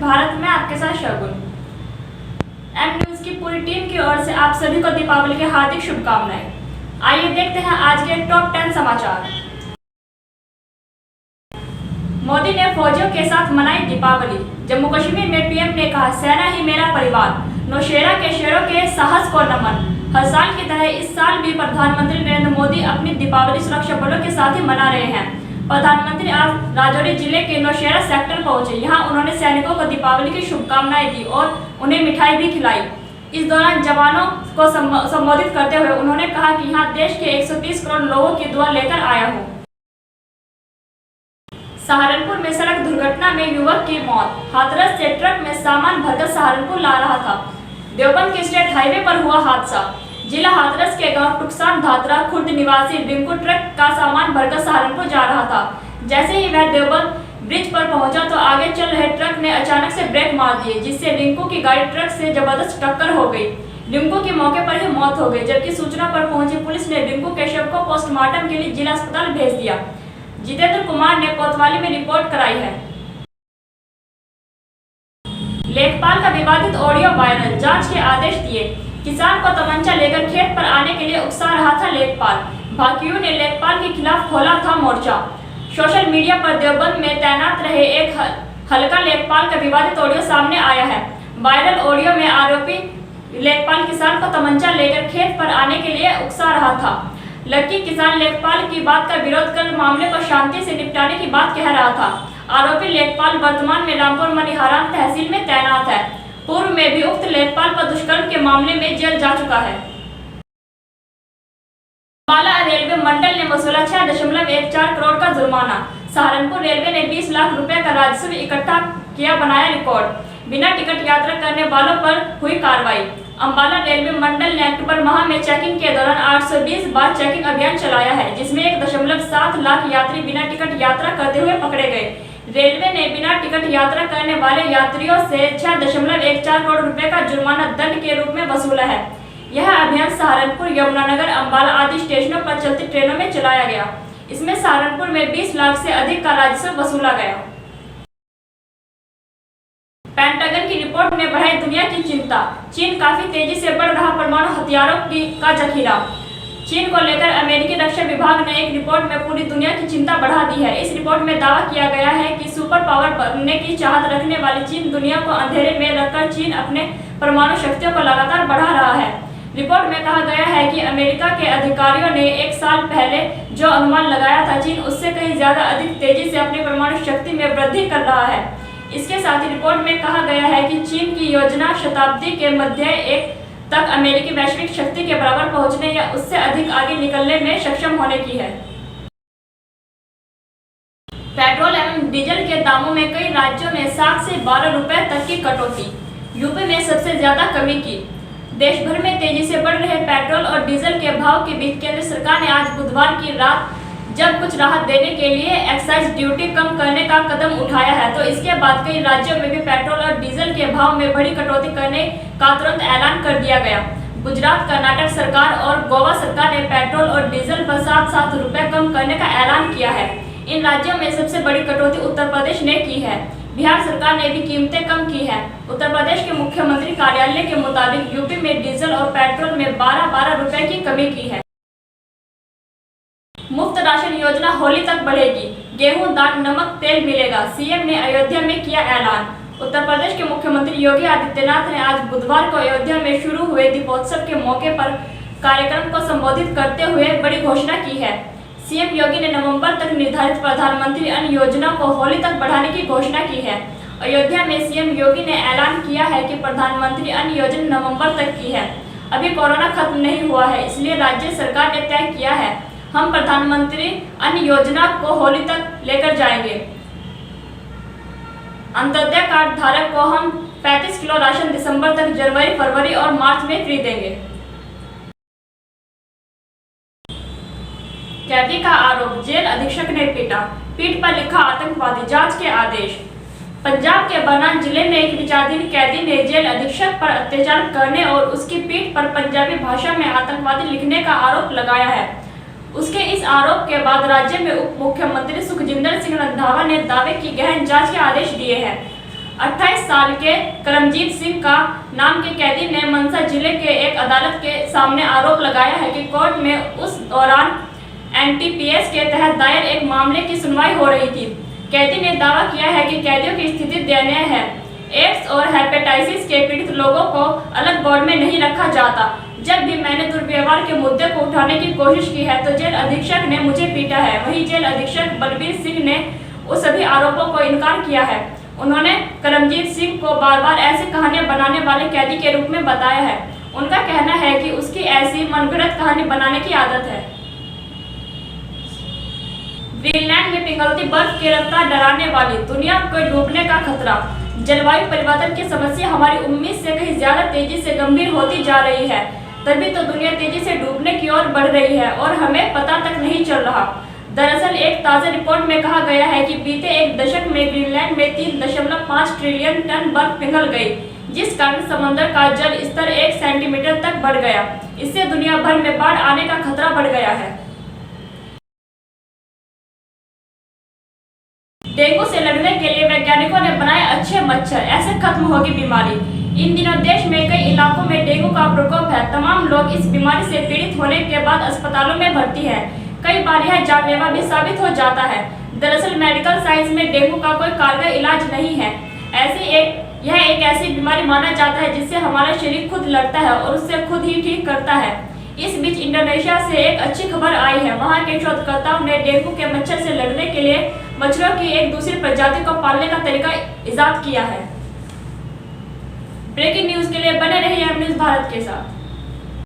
भारत में आपके साथ शगुन। एम न्यूज की पूरी टीम की ओर से आप सभी को दीपावली की हार्दिक शुभकामनाएं। आइए देखते हैं आज के टॉप 10 समाचार। मोदी ने फौजियों के साथ मनाई दीपावली। जम्मू कश्मीर में पीएम ने कहा, सेना ही मेरा परिवार, नौशेरा के शेरों के साहस को नमन। हर साल की तरह इस साल भी प्रधानमंत्री नरेंद्र मोदी अपनी दीपावली सुरक्षा बलों के साथ ही मना रहे हैं। प्रधानमंत्री आज राजौरी जिले के नौशेरा सेक्टर पहुंचे। यहां उन्होंने सैनिकों को दीपावली की शुभकामनाएं दी और उन्हें मिठाई भी खिलाई। इस दौरान जवानों को संबोधित करते हुए उन्होंने कहा कि यहां देश के 130 करोड़ लोगों की दुआ लेकर आया हूं। सहारनपुर में सड़क दुर्घटना में युवक की मौत। हाथरस से ट्रक में सामान भरकर सहारनपुर ला रहा था। देवबंद के स्टेट हाईवे पर हुआ हादसा। जिला हाथरस के गांव टुकसान धातरा खुर्द निवासी रिंकू ट्रक का सामान भरकर सहारनपुर जा रहा था। जैसे ही वह देवबंद ब्रिज पर पहुंचा तो आगे चल रहे ट्रक ने अचानक से ब्रेक मार दिए, जिससे रिंकू की गाड़ी ट्रक से जबरदस्त टक्कर हो गई। रिंकू की मौके पर ही मौत हो गई, जबकि सूचना पर पहुंची पुलिस ने रिंकू के शव को पोस्टमार्टम के लिए जिला अस्पताल भेज दिया। जितेंद्र कुमार ने कोतवाली में रिपोर्ट कराई है। लेखपाल का विवादित ऑडियो वायरल, जांच के आदेश दिए। किसान को तमंचा लेकर खेत पर आने के लिए उकसा रहा था लेखपाल। भाकियों ने लेखपाल के खिलाफ खोला था मोर्चा। सोशल मीडिया पर देवबंद में तैनात रहे एक हल्का लेखपाल का विवादित ऑडियो सामने आया है। वायरल ऑडियो में आरोपी लेखपाल किसान को तमंचा लेकर खेत पर आने के लिए उकसा रहा था। लड़की किसान लेखपाल की बात का विरोध कर मामले को शांति से निपटाने की बात कह रहा था। आरोपी लेखपाल वर्तमान में रामपुर मनिहारान तहसील में तैनात है। पूर्व में भी उक्त लेखपाल पर दुष्कर्म के मामले में जेल जा चुका है। अंबाला रेलवे मंडल ने वसूला 6.14 करोड़ का जुर्माना। सहारनपुर रेलवे ने 20 लाख रुपए का राजस्व इकट्ठा किया, बनाया रिकॉर्ड। बिना टिकट यात्रा करने वालों पर हुई कार्रवाई। अंबाला रेलवे मंडल ने अक्टूबर माह में चेकिंग के दौरान 820 बार चेकिंग अभियान चलाया है, जिसमें 1.7 लाख यात्री बिना टिकट यात्रा करते हुए पकड़े गए। रेलवे ने बिना टिकट यात्रा करने वाले यात्रियों से 6.14 करोड़ रुपए का जुर्माना दंड के रूप में वसूला है। यह अभियान सहारनपुर, यमुनानगर, अंबाला आदि स्टेशनों पर चलती ट्रेनों में चलाया गया। इसमें सहारनपुर में 20 लाख से अधिक का राजस्व वसूला गया। पेंटागन की रिपोर्ट ने बढ़ाई दुनिया की चिंता। चीन काफी तेजी से बढ़ रहा परमाणु हथियारों का जखीरा। चीन को लेकर अमेरिकी रक्षा विभाग ने एक रिपोर्ट में पूरी दुनिया की चिंता बढ़ा दी है। इस रिपोर्ट में दावा किया गया है कि सुपर पावर बनने की चाहत रखने वाली चीन दुनिया को अंधेरे में रखकर चीन अपने परमाणु शक्तियों को लगातार बढ़ा रहा है। रिपोर्ट में कहा गया है कि अमेरिका के अधिकारियों ने 1 साल पहले जो अनुमान लगाया था, चीन उससे कहीं ज्यादा अधिक तेजी से अपनी परमाणु शक्ति में वृद्धि कर रहा है। इसके साथ ही रिपोर्ट में कहा गया है कि चीन की योजना शताब्दी के मध्य एक तक अमेरिकी वैश्विक शक्ति के बराबर पहुंचने या उससे अधिक आगे निकलने में सक्षम होने की है। पेट्रोल एवं डीजल के दामों में कई राज्यों में 7 से 12 रुपए तक की कटौती। यूपी में सबसे ज्यादा कमी की। देश भर में तेजी से बढ़ रहे पेट्रोल और डीजल के भाव के बीच केंद्र सरकार ने आज बुधवार की रात जब कुछ राहत देने के लिए एक्साइज ड्यूटी कम करने का कदम उठाया है, तो इसके बाद कई राज्यों में भी पेट्रोल और डीजल के भाव में बड़ी कटौती करने का तुरंत ऐलान कर दिया गया। गुजरात, कर्नाटक सरकार और गोवा सरकार ने पेट्रोल और डीजल पर 7 रुपए कम करने का ऐलान किया है। इन राज्यों में सबसे बड़ी कटौती उत्तर प्रदेश ने की है। बिहार सरकार ने भी कीमतें कम की है। उत्तर प्रदेश के मुख्यमंत्री कार्यालय के मुताबिक यूपी में डीजल और पेट्रोल में 12 रुपए की कमी की है। मुफ्त राशन योजना होली तक बढ़ेगी। गेहूं, दाल, नमक, तेल मिलेगा। सीएम ने अयोध्या में किया ऐलान। उत्तर प्रदेश के मुख्यमंत्री योगी आदित्यनाथ ने आज बुधवार को अयोध्या में शुरू हुए दीपोत्सव के मौके पर कार्यक्रम को संबोधित करते हुए बड़ी घोषणा की है। सीएम योगी ने नवंबर तक निर्धारित प्रधानमंत्री अन्न योजना को होली तक बढ़ाने की घोषणा की है। अयोध्या में सीएम योगी ने ऐलान किया है कि प्रधानमंत्री अन्न योजना नवंबर तक की है। अभी कोरोना खत्म नहीं हुआ है, इसलिए राज्य सरकार ने तय किया है हम प्रधानमंत्री अन्न योजना को होली तक लेकर जाएंगे। अंत्योदय कार्ड धारक को हम 35 किलो राशन दिसंबर तक, जनवरी, फरवरी और मार्च में फ्री देंगे। कैदी का आरोप, जेल अधीक्षक ने पीटा। पीठ पर लिखा आतंकवादी, जांच के आदेश। पंजाब के बरनाला जिले में एक विचाराधीन कैदी ने जेल अधीक्षक पर अत्याचार करने और उसकी पीठ पर पंजाबी भाषा में आतंकवादी लिखने का आरोप लगाया है। उसके इस आरोप के बाद राज्य में उप मुख्यमंत्री सुखजिंदर सिंह रंधावा ने दावे की गहन जांच के आदेश दिए हैं। 28 साल के करमजीत सिंह का नाम के कैदी ने मनसा जिले के एक अदालत के सामने आरोप लगाया है कि कोर्ट में उस दौरान एनडीपीएस के तहत दायर एक मामले की सुनवाई हो रही थी। कैदी ने दावा किया है कि कैदियों की स्थिति दयनीय है। एड्स और हेपेटाइटिस के पीड़ित लोगों को अलग वार्ड में नहीं रखा जाता। जब भी मैंने दुर्व्यवहार के मुद्दे को उठाने की कोशिश की है तो जेल अधीक्षक ने मुझे पीटा है। वहीं जेल अधीक्षक बलबीर सिंह ने उस सभी आरोपों को इनकार किया है। उन्होंने करमजीत सिंह को बार बार ऐसी कहानियां बनाने वाले कैदी के रूप में बताया है। उनका कहना है कि उसकी ऐसी मनगढ़ंत कहानी बनाने की आदत है। ग्रीनलैंड में पिघलती बर्फ की रफ्तार डराने वाली, दुनिया को डूबने का खतरा। जलवायु परिवर्तन की समस्या हमारी उम्मीद से कहीं ज्यादा तेजी से गंभीर होती जा रही है। तभी तो दुनिया तेजी से डूबने की ओर बढ़ रही है और हमें पता तक नहीं चल रहा। दरअसल एक ताजा रिपोर्ट में कहा गया है कि बीते एक दशक में ग्रीनलैंड में 3.5 ट्रिलियन टन बर्फ पिघल गई, जिस कारण समंदर का जल स्तर 1 सेंटीमीटर तक बढ़ गया। इससे दुनिया भर में बाढ़ आने का खतरा बढ़ गया है। डेंगू से लड़ने के लिए वैज्ञानिकों ने बनाए अच्छे मच्छर, ऐसे खत्म होगी बीमारी। इन दिनों देश में कई इलाकों में डेंगू का प्रकोप है। तमाम लोग इस बीमारी से पीड़ित होने के बाद अस्पतालों में भर्ती हैं। कई बार यह जानलेवा भी साबित हो जाता है। दरअसल मेडिकल साइंस में डेंगू का कोई कारगर इलाज नहीं है। यह एक ऐसी बीमारी माना जाता है जिससे हमारा शरीर खुद लड़ता है और उससे खुद ही ठीक करता है। इस बीच इंडोनेशिया से एक अच्छी खबर आई है। वहां के शोधकर्ताओं ने डेंगू के मच्छर से लड़ने के लिए मच्छरों की एक दूसरी प्रजाति को पालने का तरीका इजाद किया है। ब्रेकिंग न्यूज के लिए बने रहिए एम न्यूज भारत के साथ।